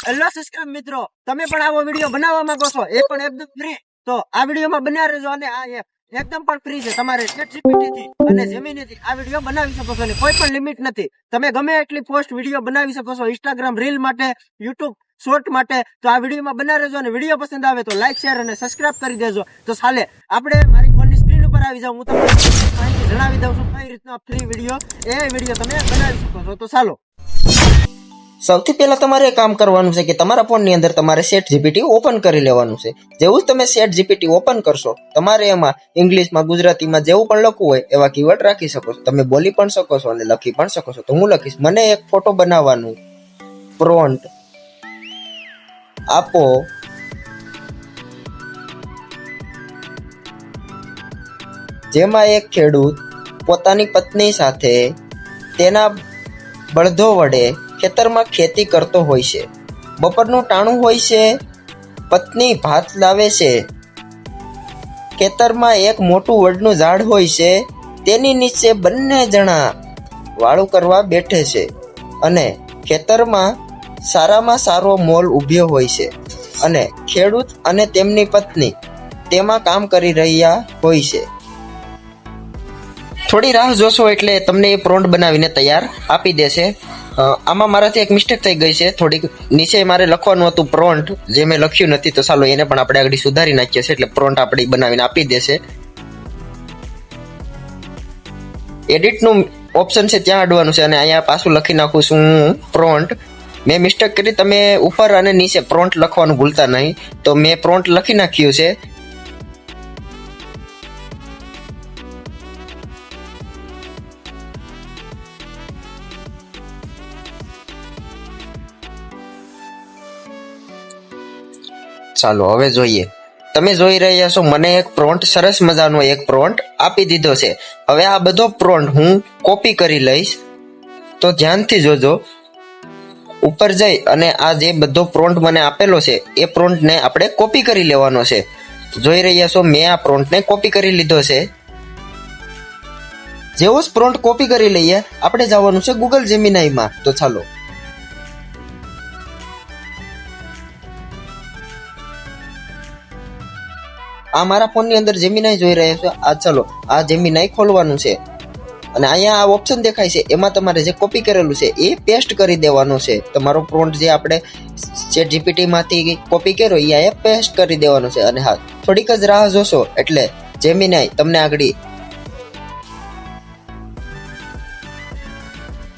Hello subscribe મિત્રો, તમે પણ આવો વિડીયો બનાવવા માંગો છો, એ પણ એકદમ ફ્રી, તો આ વિડીયોમાં બન્યા રહેજો. અને આ એકદમ પણ ફ્રી છે. તમારે ChatGPT થી અને Gemini થી આ વિડીયો બનાવી શકો છો. કોઈ પણ લિમિટ નથી. તમે ગમે એટલી પોસ્ટ વિડીયો બનાવી શકો છો, ઇન્સ્ટાગ્રામ રીલ માટે, યુટ્યુબ શોર્ટ માટે. તો આ વિડીયોમાં બના રહેજો, અને વિડીયો પસંદ આવે તો લાઈક, શેર અને સબસ્ક્રાઇબ કરી દેજો. તો ચાલે આપણે મારી ફોનની સ્ક્રીન ઉપર આવી જાવ, હું તમને માહિતી જણાવી દઉં છું કઈ રીતના ફ્રી વિડીયો તમે બનાવી શકો છો. તો ચાલો, સૌથી પહેલા તમારે કામ કરવાનું છે કે તમારા ફોનની અંદર તમારે ChatGPT ઓપન કરી લેવાનું છે. જેવું જ તમે ChatGPT ઓપન કરશો, તમારે એમાં ઇંગ્લિશમાં, ગુજરાતીમાં જેવું પણ લખવું હોય એવા કીવર્ડ રાખી શકો છો. તમે બોલી પણ શકો છો અને લખી પણ શકો છો. તો હું લખીશ, મને એક ફોટો બનાવવાનું પ્રોમ્પ્ટ આપો જેમાં એક ખેડૂત પોતાની પત્ની સાથે તેના બળદો વડે ખેતરમાં ખેતી કરતો હોય છે. બપોરનું ટાણું હોય છે. પત્ની ભાત લાવે છે. ખેતરમાં એક મોટું વડનું ઝાડ હોય છે. તેની નીચે બંને જણા વાળું કરવા બેઠે છે અને ખેતરમાં સારામાં સારો મોલ ઊભ્યો હોય છે અને ખેડૂત અને તેમની પત્ની તેમાં કામ કરી રહ્યા હોય છે. થોડી રાહ જોશો એટલે તમને એ પ્રોમ્પ્ટ બનાવીને તૈયાર આપી દેશે. આમાં મારાથી એક મિસ્ટેક થઈ ગઈ છે. થોડીક નીચે મારે લખવાનું હતું પ્રોમ્પ્ટ, જે મેં લખ્યું નથી. તો ચાલો એને પણ આપણે આગળ સુધારી નાખીએ છીએ, એટલે પ્રોમ્પ્ટ આપણે બનાવીને આપી દેશે. એડિટનું ઓપ્શન છે ત્યાં અડવાનું છે અને અહીંયા પાછું લખી નાખું છું પ્રોમ્પ્ટ. મેં મિસ્ટેક કરી, તમે ઉપર અને નીચે પ્રોમ્પ્ટ લખવાનું ભૂલતા નહીં. તો મેં પ્રોમ્પ્ટ લખી નાખ્યું છે. ચાલો હવે જોઈએ. તમે જોઈ રહ્યા છો, મને એક પ્રોમ્પ્ટ, સરસ મજાનો એક પ્રોમ્પ્ટ આપી દીધો છે. હવે આ બધો પ્રોમ્પ્ટ હું કોપી કરી લઈશ. તો ધ્યાનથી જોજો. ઉપર જઈ અને આ જે બધો પ્રોમ્પ્ટ મને આપેલો છે એ પ્રોમ્પ્ટને આપણે કોપી કરી લેવાનો છે. જોઈ રહ્યા છો, મેં આ પ્રોમ્પ્ટને કોપી કરી લીધો છે. જેવો જ પ્રોમ્પ્ટ કોપી કરી લઈએ, આપણે જવાનું છે ગૂગલ જેમિનાઈમાં. તો ચાલો, આ મારા ફોનની અંદર જેમિનાઈ જોઈ રહ્યા છો. આ ચાલો, આ જેમિનાઈ ખોલવાનું છે અને અહીંયા આ ઓપ્શન દેખાય છે, એમાં તમારે જે કોપી કરેલું છે એ પેસ્ટ કરી દેવાનો છે. તમારો પ્રોમ્પ્ટ જે આપણે ChatGPT માંથી કોપી કર્યો એ અહીંયા પેસ્ટ કરી દેવાનો છે. અને હા, થોડીક જ રાહ જોશો એટલે જેમિનાઈ તમને આગળ.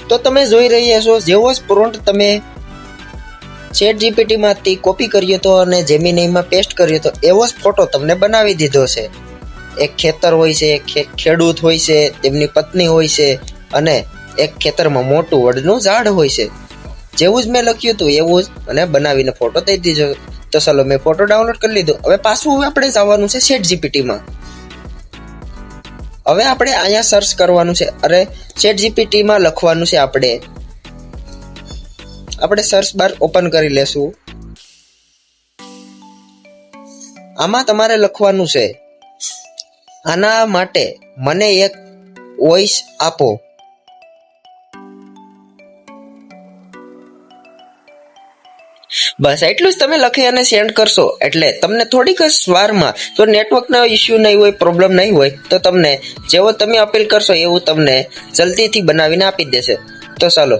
તો તમે જોઈ રહ્યા છો, જેવો જ પ્રોમ્પ્ટ તમે ChatGPT માંથી કોપી કર્યો તો અને જેમિનાઈમાં પેસ્ટ કર્યો તો એવો જ ફોટો તમને બનાવી દીધો છે. એક ખેતર હોય છે, ખેડૂત હોય છે, તેમની પત્ની હોય છે અને એક ખેતરમાં મોટું વડનું ઝાડ હોય છે. જેવું જ મેં લખ્યું હતું એવું જ મને બનાવીને ફોટો દઈ દીધો. તો ચાલો, મેં ફોટો ડાઉનલોડ કરી લીધો. હવે પાછું આપણે જવાનું છે ChatGPTમાં. હવે આપણે અહીંયા સર્ચ કરવાનું છે. અરે ChatGPTમાં લખવાનું છે. આપણે સર્ચ બાર ઓપન કરી લેશું. આમાં તમારે લખવાનું છે, આના માટે મને એક વોઇસ આપો. બસ એટલું જ તમે લખી અને સેન્ડ કરશો એટલે તમને થોડીક જ વારમાં, તો નેટવર્કનો ઇસ્યુ નહીં હોય, પ્રોબ્લેમ નહીં હોય, તો તમને જેવો તમે અપીલ કરશો એવું તમને જલ્દીથી બનાવીને આપી દેશે. તો ચાલો,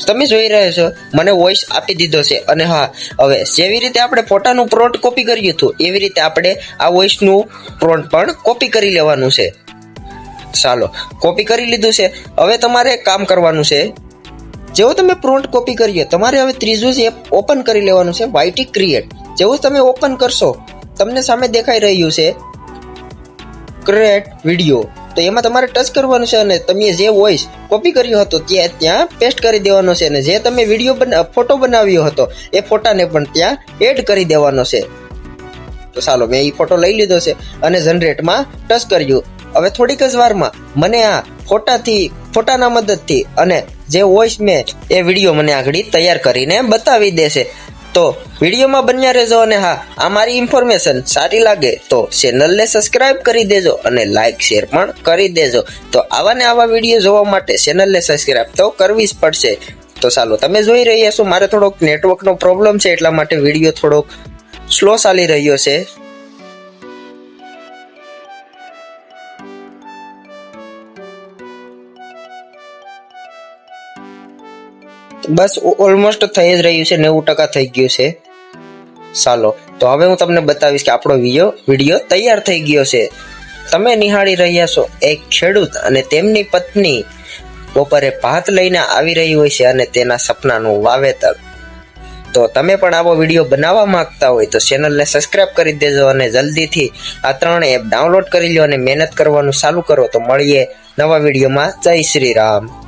તમે જોઈ રહ્યા છો, મને વોઇસ આપી દીધો છે. અને હા, હવે જેવી રીતે આપણે ફોટાનું પ્રોમ્પ્ટ કોપી કર્યું હતું એવી રીતે આપણે આ વોઇસનું પ્રોમ્પ્ટ પણ કોપી કરી લેવાનું છે. ચાલો, કોપી કરી લીધું છે. હવે તમારે કામ કરવાનું છે. જેવો તમે પ્રોમ્પ્ટ કોપી કર્યો, તમારે હવે ત્રીજું જ એપ ઓપન કરી લેવાનું છે, YT ક્રિએટ. જેવું તમે ઓપન કરશો, તમને સામે દેખાઈ રહ્યું છે ક્રિએટ વિડીયો. તો એમાં તમારે ટચ કરવાનું છે અને તમે જે વોઇસ કોપી કર્યો હતો ત્યાં પેસ્ટ કરી દેવાનો છે. અને જે તમે ફોટો બનાવ્યો હતો એ ફોટાને પણ ત્યાં એડ કરી દેવાનો છે. તો ચાલો, મેં એ ફોટો લઈ લીધો છે અને જનરેટમાં ટચ કર્યું. હવે થોડીક જ વારમાં મને આ ફોટાના મદદથી અને જે વોઇસ મેં એ વિડીયો મને આગળ તૈયાર કરીને બતાવી દેશે. તો વિડીયોમાં બન્યા રહેજો. અને હા, આ મારી ઇન્ફોર્મેશન સારી લાગે તો ચેનલને સબસ્ક્રાઇબ કરી દેજો અને લાઇક, શેર પણ કરી દેજો. તો આવા ને આવા વિડીયો જોવા માટે ચેનલને સબસ્ક્રાઇબ તો કરવી જ પડશે. તો ચાલો, તમે જોઈ રહ્યા છો મારે થોડોક નેટવર્કનો પ્રોબ્લેમ છે, એટલા માટે વિડીયો થોડોક સ્લો ચાલી રહ્યો છે. બસ ઓલમોસ્ટ થઈ જ રહ્યું છે, 90% થઈ ગયું છે. ચાલો, તો હવે હું તમને બતાવીશ કે આપણો વિડીયો તૈયાર થઈ ગયો છે. તમે નિહાળી રહ્યા છો એક ખેડૂત અને તેમની પત્ની બપોરે ભાત લઈને આવી રહી હોય છે અને તેના સપનાનું વાવેતર. તો તમે પણ આવો વિડીયો બનાવવા માંગતા હોય તો ચેનલને સબસ્ક્રાઇબ કરી દેજો અને જલ્દીથી આ 3 એપ ડાઉનલોડ કરી લો અને મહેનત કરવાનું ચાલુ કરો. તો મળીએ નવા વિડીયોમાં. જય શ્રી રામ.